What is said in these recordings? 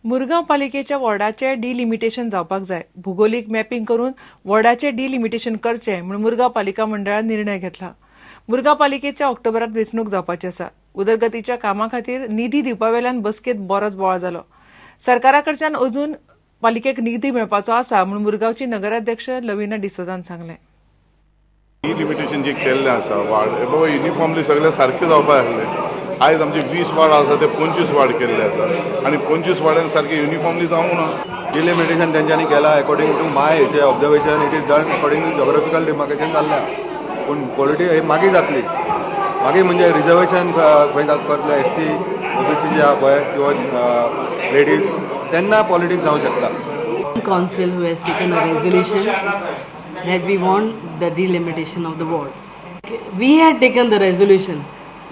मुरगांव पालिकेच्या वॉर्डाचे डिलिमिटेशन जावपाक जाय. भूगोलीक मॅपिंग करून वॉर्डाचे डिलिमिटेशन करचे म्हूण मुरगांव पालिका मंडळान निर्णय घेतला. मुरगांव पालिकेच्या ऑक्टोबरात वेंचणूक जावपाची आसा. उदरगतीच्या कामां खातीर निधी दिवपावेल्यान बसकेंत बरोच बोवाळ जालो. सरकारा कडच्यान अजून पालिकेक निधी मेळपाचो आसा म्हूण मुरगांवची नगराध्यक्ष लविना डिसोजान सांगलें. डिलिमिटेशन जे केल्लें आसा वार्ड युनिफॉर्मली सगळे सारखे जावपाक लागले. आयज आमचे 20 वार्ड आसा ते 25 वार्ड केल्ले आसा आनी 25 वार्डान सारखे युनिफॉर्मली जावंक ना. डिलिमिटेशन तेंच्यांनी केला अकॉर्डिंग टू माय हेचे observation. It is done according to geographical demarcation जाल्लें. पूण पॉलिटी हे मागीर जातली. मागीर म्हणजे रिजर्वेशन खंय करतले एसटी ओबीसी जे आहा पळय किंवा लेडीज तेन्ना पॉलिटिक्स जावंक शकता. Council who has taken a resolution that we want the delimitation of the wards. We had taken the resolution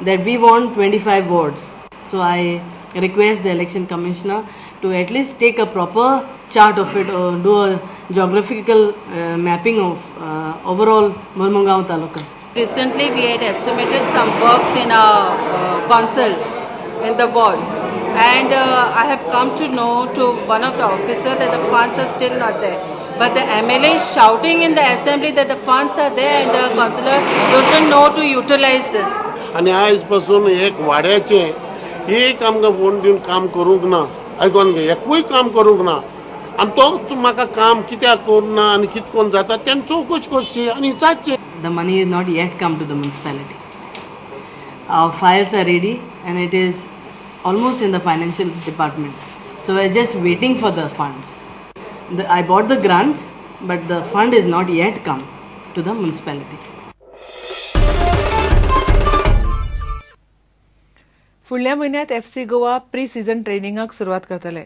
that we want 25 wards. So I request the election commissioner to at least take a proper chart of it or do a geographical mapping of overall Murmungaon Taluka. Recently we had estimated some works in our council in the wards, and I have come to know to one of the officers that the funds are still not there. But the MLA is shouting in the assembly that the funds are there and the councillor doesn't know to utilize this. आणि आयज पासून एक वाड्याचे एक आमकां phone दिवन काम करूंक ना. आयकून घे, एकूय काम करूंक ना. आनी तो म्हाका काम कित्याक करूना आनी कितें कोन्न जाता तें चवकशी करची आनी जातचें. The money is not yet come to the municipality. Our files are ready and it is almost in the financial department. So we're just waiting for the funds. I bought the grants, but the fund is not yet come to the municipality. फुडल्या म्हयन्यांत FC Goa pre season ट्रेनिंगाक सुरवात करतले.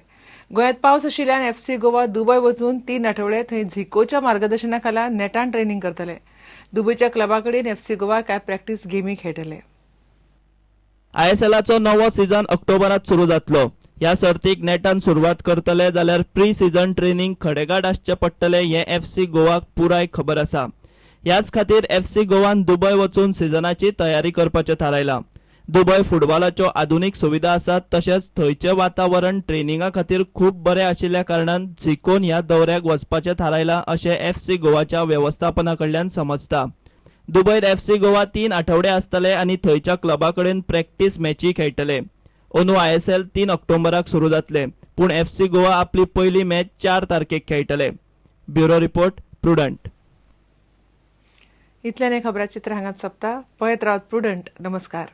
गोंयांत पावस आशिल्ल्यान FC Goa Dubai वचून 3 आठवडे थंय झिकोच्या मार्गदर्शना खाला नेटान ट्रेनिंग करतले. दुबयच्या क्लबा कडेन एफसी गोवा काय प्रॅक्टीस गेमी खेळटले. आयएसएलाचो नवो सीझन ऑक्टोबरात सुरू जातलो. ह्या सर्तीक नेटान सुरवात करतले जाल्यार प्री सीझन ट्रेनिंग खडेगाड आसचे पडटले हे एफसी गोवाक पुराय खबर आसा. ह्याच खातीर एफसी गोवान दुबय वचून सीझनाची तयारी करपाचें थारायला. दुबय फुटबॉलाच्यो आधुनीक सुविधा आसात, तशेंच थंयचें वातावरण ट्रेनिंगा खातीर खूब बरें आशिल्ल्या कारणान झिकोन ह्या दौऱ्याक वचपाचें थारायलां अशें एफसी गोवाच्या वेवस्थापना कडल्यान समजता. दुबयत एफसी गोवा 3 आठवडे आसतले आनी थंयच्या क्लबा कडेन प्रॅक्टीस मॅची खेळटले. अंदू आयएसएल 3 ऑक्टोबराक सुरू जातले, पूण एफसी गोवा आपली पयली मॅच 4 तारखेक खेळटले. Bureau report, prudent. इतल्यान हे खबराचित्र हांगाच सोंपता. पळयत रावत प्रुडंट. नमस्कार.